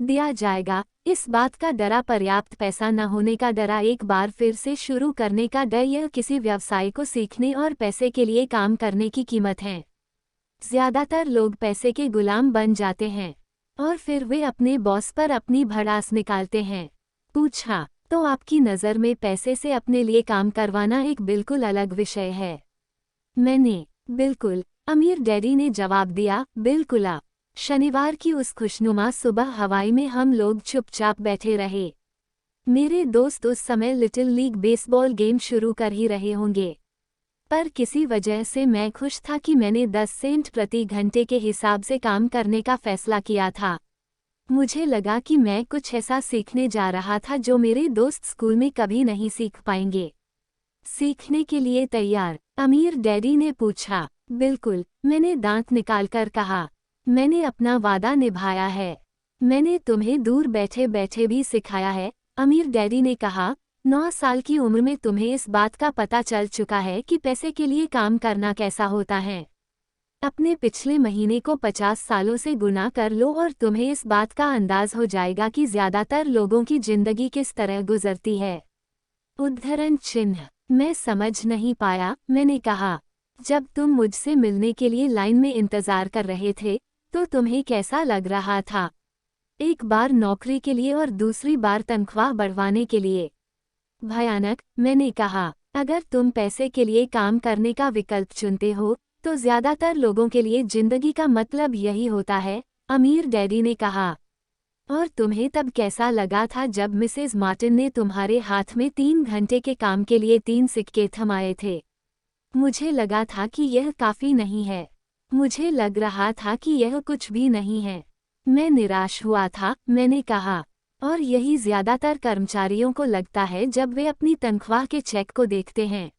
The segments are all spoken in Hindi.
दिया जाएगा, इस बात का डरा, पर्याप्त पैसा न होने का डरा, एक बार फिर से शुरू करने का डर, यह किसी व्यवसाय को सीखने और पैसे के लिए काम करने की कीमत है। ज्यादातर लोग पैसे के गुलाम बन जाते हैं और फिर वे अपने बॉस पर अपनी भड़ास निकालते हैं। पूछा, तो आपकी नज़र में पैसे से अपने लिए काम करवाना एक बिल्कुल अलग विषय है? मैंने, बिल्कुल, अमीर डैडी ने जवाब दिया, बिल्कुल। शनिवार की उस खुशनुमा सुबह हवाई में हम लोग चुपचाप बैठे रहे। मेरे दोस्त उस समय लिटिल लीग बेसबॉल गेम शुरू कर ही रहे होंगे, पर किसी वजह से मैं खुश था कि मैंने 10 सेंट प्रति घंटे के हिसाब से काम करने का फैसला किया था। मुझे लगा कि मैं कुछ ऐसा सीखने जा रहा था जो मेरे दोस्त स्कूल में कभी नहीं सीख पाएंगे। सीखने के लिए तैयार? अमीर डैडी ने पूछा। बिल्कुल, मैंने दांत निकालकर कहा। मैंने अपना वादा निभाया है। मैंने तुम्हें दूर बैठे बैठे भी सिखाया है, अमीर डैडी ने कहा। 9 साल की उम्र में तुम्हें इस बात का पता चल चुका है कि पैसे के लिए काम करना कैसा होता है। अपने पिछले महीने को 50 सालों से गुना कर लो और तुम्हें इस बात का अंदाज हो जाएगा कि ज्यादातर लोगों की जिंदगी किस तरह गुजरती है। उद्धरण चिन्ह। मैं समझ नहीं पाया, मैंने कहा। जब तुम मुझसे मिलने के लिए लाइन में इंतजार कर रहे थे तो तुम्हें कैसा लग रहा था? एक बार नौकरी के लिए और दूसरी बार तनख्वाह बढ़वाने के लिए। भयानक, मैंने कहा। अगर तुम पैसे के लिए काम करने का विकल्प चुनते हो तो ज्यादातर लोगों के लिए जिंदगी का मतलब यही होता है, अमीर डैडी ने कहा। और तुम्हें तब कैसा लगा था जब मिसेस मार्टिन ने तुम्हारे हाथ में 3 घंटे के काम के लिए 3 सिक्के थमाए थे? मुझे लगा था कि यह काफी नहीं है। मुझे लग रहा था कि यह कुछ भी नहीं है। मैं निराश हुआ था, मैंने कहा। और यही ज्यादातर कर्मचारियों को लगता है जब वे अपनी तनख्वाह के चेक को देखते हैं,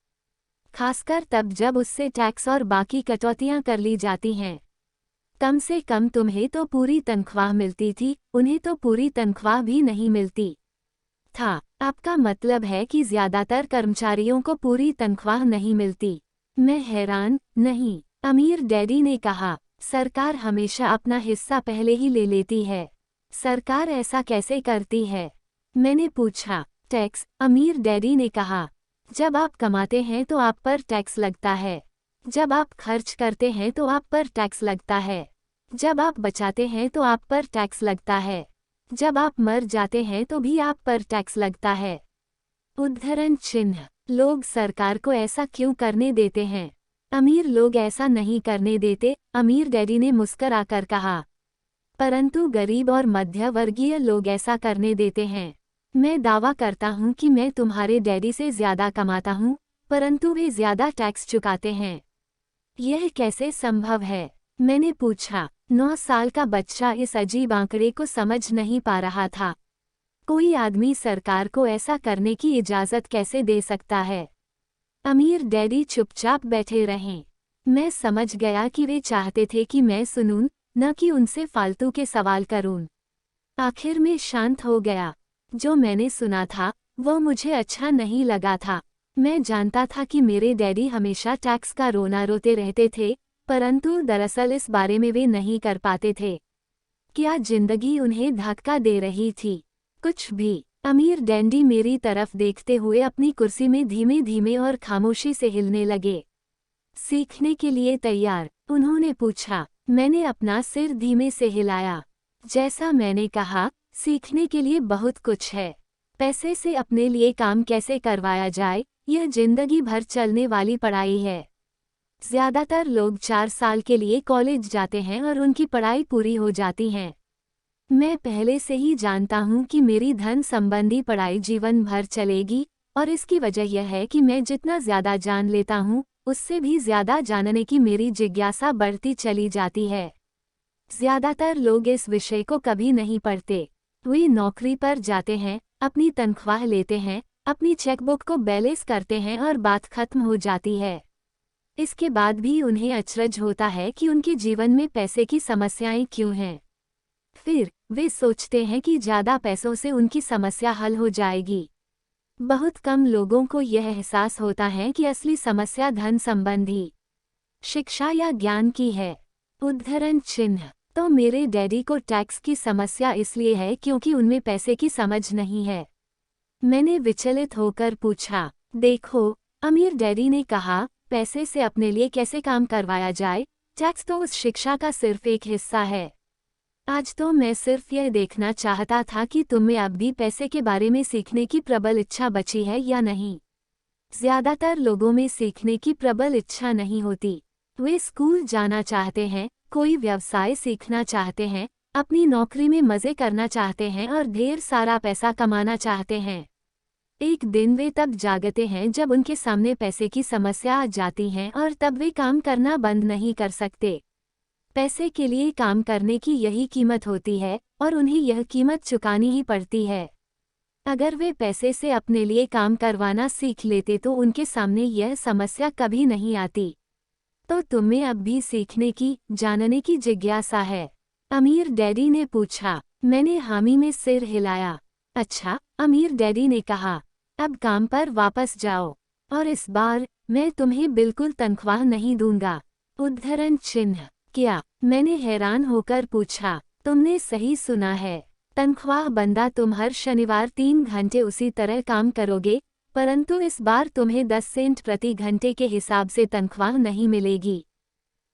खासकर तब जब उससे टैक्स और बाकी कटौतियां कर ली जाती हैं। कम से कम तुम्हें तो पूरी तनख्वाह मिलती थी, उन्हें तो पूरी तनख्वाह भी नहीं मिलती था। आपका मतलब है कि ज्यादातर कर्मचारियों को पूरी तनख्वाह नहीं मिलती? मैं हैरान। नहीं, अमीर डैडी ने कहा। सरकार हमेशा अपना हिस्सा पहले ही ले लेती है। सरकार ऐसा कैसे करती है? मैंने पूछा। टैक्स, अमीर डैडी ने कहा। जब आप कमाते हैं तो आप पर टैक्स लगता है। जब आप खर्च करते हैं तो आप पर टैक्स लगता है। जब आप बचाते हैं तो आप पर टैक्स लगता है। जब आप मर जाते हैं तो भी आप पर टैक्स लगता है। उद्धरण चिन्ह। लोग सरकार को ऐसा क्यों करने देते हैं? अमीर लोग ऐसा नहीं करने देते, अमीर डैडी ने मुस्कराकर कहा। परंतु गरीब और मध्य वर्गीय लोग ऐसा करने देते हैं। मैं दावा करता हूँ कि मैं तुम्हारे डैडी से ज्यादा कमाता हूँ, परंतु वे ज्यादा टैक्स चुकाते हैं। यह कैसे संभव है? मैंने पूछा। 9 साल का बच्चा इस अजीब आंकड़े को समझ नहीं पा रहा था। कोई आदमी सरकार को ऐसा करने की इजाज़त कैसे दे सकता है? अमीर डैडी चुपचाप बैठे रहें। मैं समझ गया कि वे चाहते थे कि मैं सुनूं, न कि उनसे फालतू के सवाल करूं। आखिर में शांत हो गया। जो मैंने सुना था वो मुझे अच्छा नहीं लगा था। मैं जानता था कि मेरे डैडी हमेशा टैक्स का रोना रोते रहते थे, परंतु दरअसल इस बारे में वे नहीं कर पाते थे। क्या जिंदगी उन्हें धक्का दे रही थी? कुछ भी। अमीर डैडी मेरी तरफ देखते हुए अपनी कुर्सी में धीमे धीमे और खामोशी से हिलने लगे। सीखने के लिए तैयार? उन्होंने पूछा। मैंने अपना सिर धीमे से हिलाया। जैसा मैंने कहा, सीखने के लिए बहुत कुछ है। पैसे से अपने लिए काम कैसे करवाया जाए, यह जिंदगी भर चलने वाली पढ़ाई है। ज्यादातर लोग 4 साल के लिए कॉलेज जाते हैं और उनकी पढ़ाई पूरी हो जाती है। मैं पहले से ही जानता हूँ कि मेरी धन संबंधी पढ़ाई जीवन भर चलेगी, और इसकी वजह यह है कि मैं जितना ज्यादा जान लेता हूँ उससे भी ज्यादा जानने की मेरी जिज्ञासा बढ़ती चली जाती है। ज्यादातर लोग इस विषय को कभी नहीं पढ़ते। वे नौकरी पर जाते हैं, अपनी तनख्वाह लेते हैं, अपनी चेकबुक को बैलेंस करते हैं और बात खत्म हो जाती है। इसके बाद भी उन्हें अचरज होता है कि उनके जीवन में पैसे की समस्याएं क्यों हैं। फिर वे सोचते हैं कि ज़्यादा पैसों से उनकी समस्या हल हो जाएगी। बहुत कम लोगों को यह एहसास होता है कि असली समस्या धन संबंधी, शिक्षा या ज्ञान की है। उद्धरण चिन्ह। तो मेरे डैडी को टैक्स की समस्या इसलिए है क्योंकि उनमें पैसे की समझ नहीं है। मैंने विचलित होकर पूछा। देखो, अमीर डैडी ने कहा, पैसे से अपने लिए कैसे काम करवाया जाए, टैक्स तो उस शिक्षा का सिर्फ एक हिस्सा है। आज तो मैं सिर्फ यह देखना चाहता था कि तुम्हें अब भी पैसे के बारे में सीखने की प्रबल इच्छा बची है या नहीं। ज्यादातर लोगों में सीखने की प्रबल इच्छा नहीं होती। वे स्कूल जाना चाहते हैं, कोई व्यवसाय सीखना चाहते हैं, अपनी नौकरी में मजे करना चाहते हैं और ढेर सारा पैसा कमाना चाहते हैं। एक दिन वे तब जागते हैं जब उनके सामने पैसे की समस्या आ जाती है और तब वे काम करना बंद नहीं कर सकते। पैसे के लिए काम करने की यही कीमत होती है और उन्हें यह कीमत चुकानी ही पड़ती है। अगर वे पैसे से अपने लिए काम करवाना सीख लेते तो उनके सामने यह समस्या कभी नहीं आती। तो तुम्हें अब भी सीखने की, जानने की जिज्ञासा है? अमीर डैडी ने पूछा। मैंने हामी में सिर हिलाया। अच्छा, अमीर डैडी ने कहा, अब काम पर वापस जाओ और इस बार मैं तुम्हें बिल्कुल तनख्वाह नहीं दूंगा। उद्धरण चिन्ह। क्या? मैंने हैरान होकर पूछा। तुमने सही सुना है, तनख्वाह बंदा। तुम हर शनिवार 3 घंटे उसी तरह काम करोगे, परंतु इस बार तुम्हें 10 सेंट प्रति घंटे के हिसाब से तनख्वाह नहीं मिलेगी।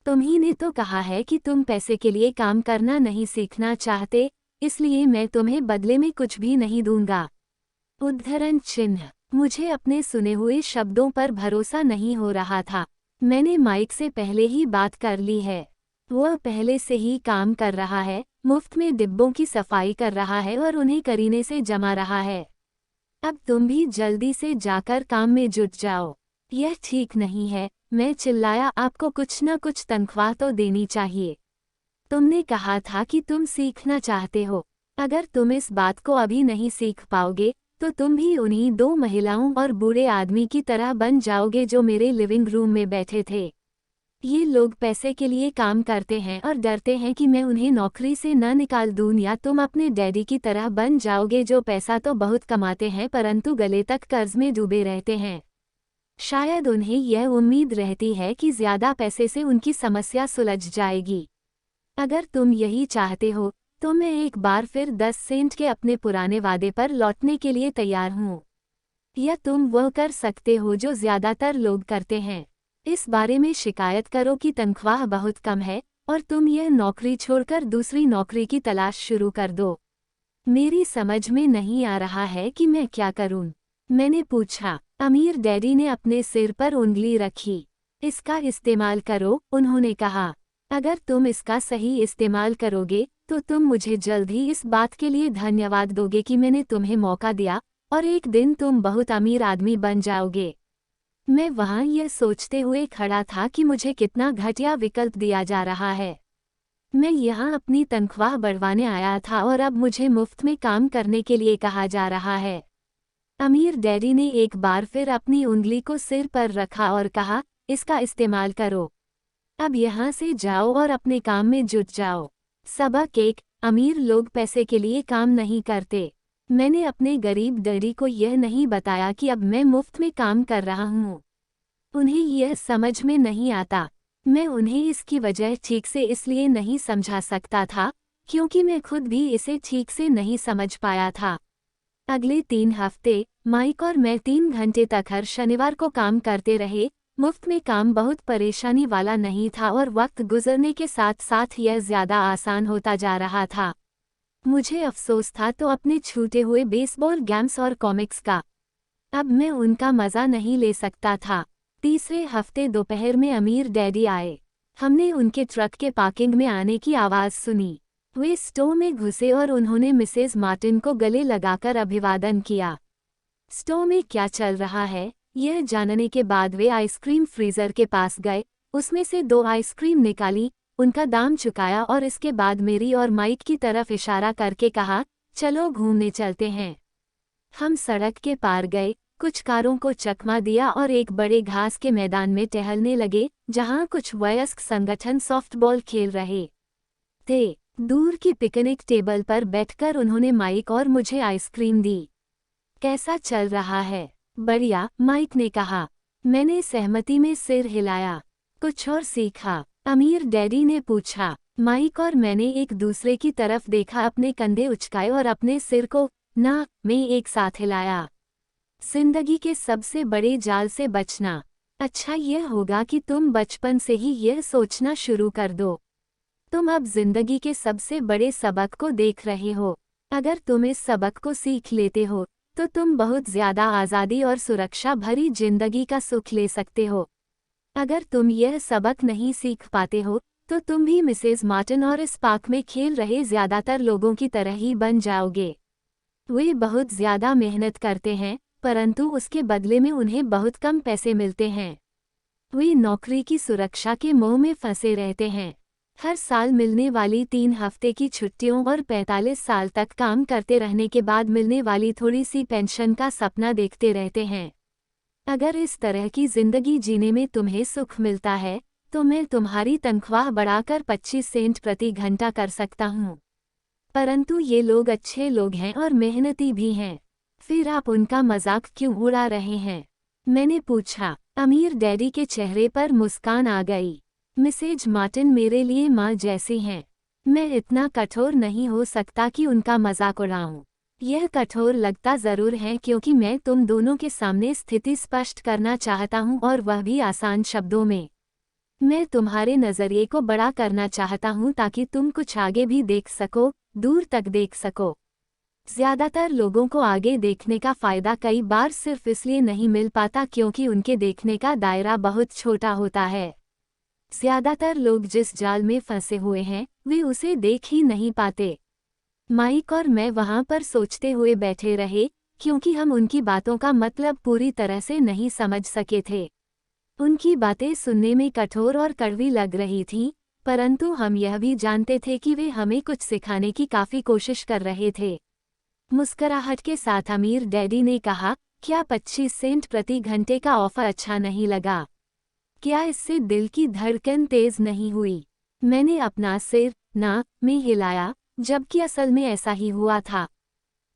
तुम्ही ने तो कहा है कि तुम पैसे के लिए काम करना नहीं सीखना चाहते, इसलिए मैं तुम्हें बदले में कुछ भी नहीं दूंगा। उद्धरण चिन्ह। मुझे अपने सुने हुए शब्दों पर भरोसा नहीं हो रहा था। मैंने माइक से पहले ही बात कर ली है। वह पहले से ही काम कर रहा है, मुफ्त में डिब्बों की सफाई कर रहा है और उन्हें करीने से जमा रहा है। अब तुम भी जल्दी से जाकर काम में जुट जाओ। यह ठीक नहीं है, मैं चिल्लाया। आपको कुछ न कुछ तनख्वाह तो देनी चाहिए। तुमने कहा था कि तुम सीखना चाहते हो। अगर तुम इस बात को अभी नहीं सीख पाओगे तो तुम भी उन्हीं 2 महिलाओं और बूढ़े आदमी की तरह बन जाओगे जो मेरे लिविंग रूम में बैठे थे। ये लोग पैसे के लिए काम करते हैं और डरते हैं कि मैं उन्हें नौकरी से न निकाल दूं, या तुम अपने डैडी की तरह बन जाओगे जो पैसा तो बहुत कमाते हैं परंतु गले तक कर्ज में डूबे रहते हैं। शायद उन्हें यह उम्मीद रहती है कि ज्यादा पैसे से उनकी समस्या सुलझ जाएगी। अगर तुम यही चाहते हो तो मैं एक बार फिर 10 सेंट के अपने पुराने वादे पर लौटने के लिए तैयार हूँ। या तुम वह कर सकते हो जो ज्यादातर लोग करते हैं, इस बारे में शिकायत करो कि तनख्वाह बहुत कम है और तुम यह नौकरी छोड़कर दूसरी नौकरी की तलाश शुरू कर दो। मेरी समझ में नहीं आ रहा है कि मैं क्या करूं, मैंने पूछा। अमीर डैडी ने अपने सिर पर उंगली रखी। इसका इस्तेमाल करो, उन्होंने कहा। अगर तुम इसका सही इस्तेमाल करोगे तो तुम मुझे जल्द ही इस बात के लिए धन्यवाद दोगे कि मैंने तुम्हें मौका दिया और एक दिन तुम बहुत अमीर आदमी बन जाओगे। मैं वहाँ यह सोचते हुए खड़ा था कि मुझे कितना घटिया विकल्प दिया जा रहा है। मैं यहाँ अपनी तनख्वाह बढ़वाने आया था और अब मुझे मुफ्त में काम करने के लिए कहा जा रहा है। अमीर डैडी ने एक बार फिर अपनी उंगली को सिर पर रखा और कहा, इसका इस्तेमाल करो। अब यहाँ से जाओ और अपने काम में जुट जाओ। सबक 1, अमीर लोग पैसे के लिए काम नहीं करते। मैंने अपने गरीब डैडी को यह नहीं बताया कि अब मैं मुफ्त में काम कर रहा हूँ। उन्हें यह समझ में नहीं आता। मैं उन्हें इसकी वजह ठीक से इसलिए नहीं समझा सकता था क्योंकि मैं खुद भी इसे ठीक से नहीं समझ पाया था। अगले 3 हफ्ते माइक और मैं 3 घंटे तक हर शनिवार को काम करते रहे। मुफ्त में काम बहुत परेशानी वाला नहीं था और वक्त गुजरने के साथ साथ यह ज्यादा आसान होता जा रहा था। मुझे अफसोस था तो अपने छूटे हुए बेसबॉल गेम्स और कॉमिक्स का। अब मैं उनका मज़ा नहीं ले सकता था। तीसरे हफ्ते दोपहर में अमीर डैडी आए। हमने उनके ट्रक के पार्किंग में आने की आवाज़ सुनी। वे स्टोर में घुसे और उन्होंने मिसेज मार्टिन को गले लगाकर अभिवादन किया। स्टोर में क्या चल रहा है यह जानने के बाद वे आइसक्रीम फ्रीजर के पास गए, उसमें से 2 आइसक्रीम निकाली, उनका दाम चुकाया और इसके बाद मेरी और माइक की तरफ इशारा करके कहा, चलो घूमने चलते हैं। हम सड़क के पार गए, कुछ कारों को चकमा दिया और एक बड़े घास के मैदान में टहलने लगे जहां कुछ वयस्क संगठन सॉफ्टबॉल खेल रहे थे। दूर की पिकनिक टेबल पर बैठकर उन्होंने माइक और मुझे आइसक्रीम दी। कैसा चल रहा है? बढ़िया, माइक ने कहा। मैंने सहमति में सिर हिलाया। कुछ और सीखा? अमीर डैडी ने पूछा। माइक और मैंने एक दूसरे की तरफ देखा, अपने कंधे उचकाए और अपने सिर को ना में एक साथ हिलाया। जिंदगी के सबसे बड़े जाल से बचना। अच्छा यह होगा कि तुम बचपन से ही यह सोचना शुरू कर दो। तुम अब जिंदगी के सबसे बड़े सबक को देख रहे हो। अगर तुम इस सबक को सीख लेते हो तो तुम बहुत ज्यादा आज़ादी और सुरक्षा भरी जिंदगी का सुख ले सकते हो। अगर तुम यह सबक नहीं सीख पाते हो तो तुम भी मिसेज मार्टिन और इस पार्क में खेल रहे ज्यादातर लोगों की तरह ही बन जाओगे। वे बहुत ज्यादा मेहनत करते हैं परंतु उसके बदले में उन्हें बहुत कम पैसे मिलते हैं। वे नौकरी की सुरक्षा के मोह में फंसे रहते हैं। हर साल मिलने वाली 3 हफ्ते की छुट्टियों और 45 साल तक काम करते रहने के बाद मिलने वाली थोड़ी सी पेंशन का सपना देखते रहते हैं। अगर इस तरह की जिंदगी जीने में तुम्हें सुख मिलता है तो मैं तुम्हारी तनख्वाह बढ़ाकर 25 सेंट प्रति घंटा कर सकता हूँ। परंतु ये लोग अच्छे लोग हैं और मेहनती भी हैं। फिर आप उनका मजाक क्यों उड़ा रहे हैं? मैंने पूछा। अमीर डैडी के चेहरे पर मुस्कान आ गई। मिसेज मार्टिन मेरे लिए माँ जैसी हैं। मैं इतना कठोर नहीं हो सकता कि उनका मजाक उड़ाऊं। यह कठोर लगता जरूर है क्योंकि मैं तुम दोनों के सामने स्थिति स्पष्ट करना चाहता हूं और वह भी आसान शब्दों में। मैं तुम्हारे नजरिए को बड़ा करना चाहता हूं ताकि तुम कुछ आगे भी देख सको, दूर तक देख सको। ज्यादातर लोगों को आगे देखने का फायदा कई बार सिर्फ इसलिए नहीं मिल पाता क्योंकि उनके देखने का दायरा बहुत छोटा होता है। ज्यादातर लोग जिस जाल में फंसे हुए हैं वे उसे देख ही नहीं पाते। माइक और मैं वहां पर सोचते हुए बैठे रहे क्योंकि हम उनकी बातों का मतलब पूरी तरह से नहीं समझ सके थे। उनकी बातें सुनने में कठोर और कड़वी लग रही थीं, परंतु हम यह भी जानते थे कि वे हमें कुछ सिखाने की काफी कोशिश कर रहे थे। मुस्कुराहट के साथ अमीर डैडी ने कहा, क्या 25 सेंट प्रति घंटे का ऑफर अच्छा नहीं लगा? क्या इससे दिल की धड़कन तेज नहीं हुई? मैंने अपना सिर ना में हिलाया, जबकि असल में ऐसा ही हुआ था।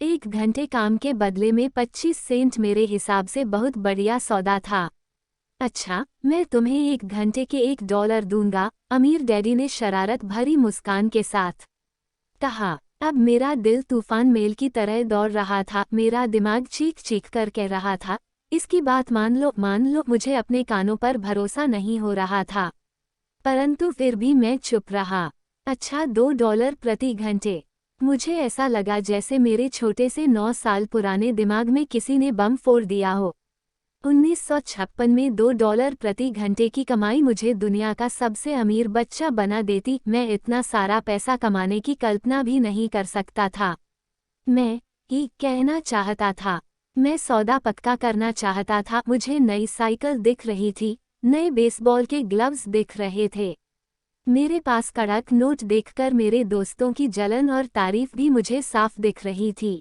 1 घंटे काम के बदले में 25 सेंट मेरे हिसाब से बहुत बढ़िया सौदा था। अच्छा, मैं तुम्हें 1 घंटे के $1 दूंगा, अमीर डैडी ने शरारत भरी मुस्कान के साथ कहा। अब मेरा दिल तूफान मेल की तरह दौड़ रहा था। मेरा दिमाग चीख चीख कर कह रहा था, इसकी बात मान लो। मुझे अपने कानों पर भरोसा नहीं हो रहा था। परंतु फिर भी मैं चुप रहा। अच्छा, $2 प्रति घंटे। मुझे ऐसा लगा जैसे मेरे छोटे से 9 साल पुराने दिमाग में किसी ने बम फोड़ दिया हो। 1956 में $2 प्रति घंटे की कमाई मुझे दुनिया का सबसे अमीर बच्चा बना देती। मैं इतना सारा पैसा कमाने की कल्पना भी नहीं कर सकता था। मैं ही कहना चाहता था। मैं सौदा पक्का करना चाहता था। मुझे नई साइकिल दिख रही थी, नए बेसबॉल के ग्लव्स दिख रहे थे। मेरे पास कड़क नोट देखकर मेरे दोस्तों की जलन और तारीफ भी मुझे साफ दिख रही थी।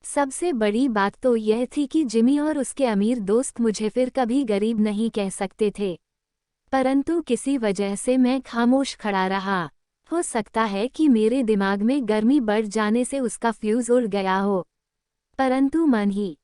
सबसे बड़ी बात तो यह थी कि जिमी और उसके अमीर दोस्त मुझे फिर कभी गरीब नहीं कह सकते थे। परंतु किसी वजह से मैं खामोश खड़ा रहा। हो सकता है कि मेरे दिमाग में गर्मी बढ़ जाने से उसका फ्यूज उड़ गया हो, परंतु मन ही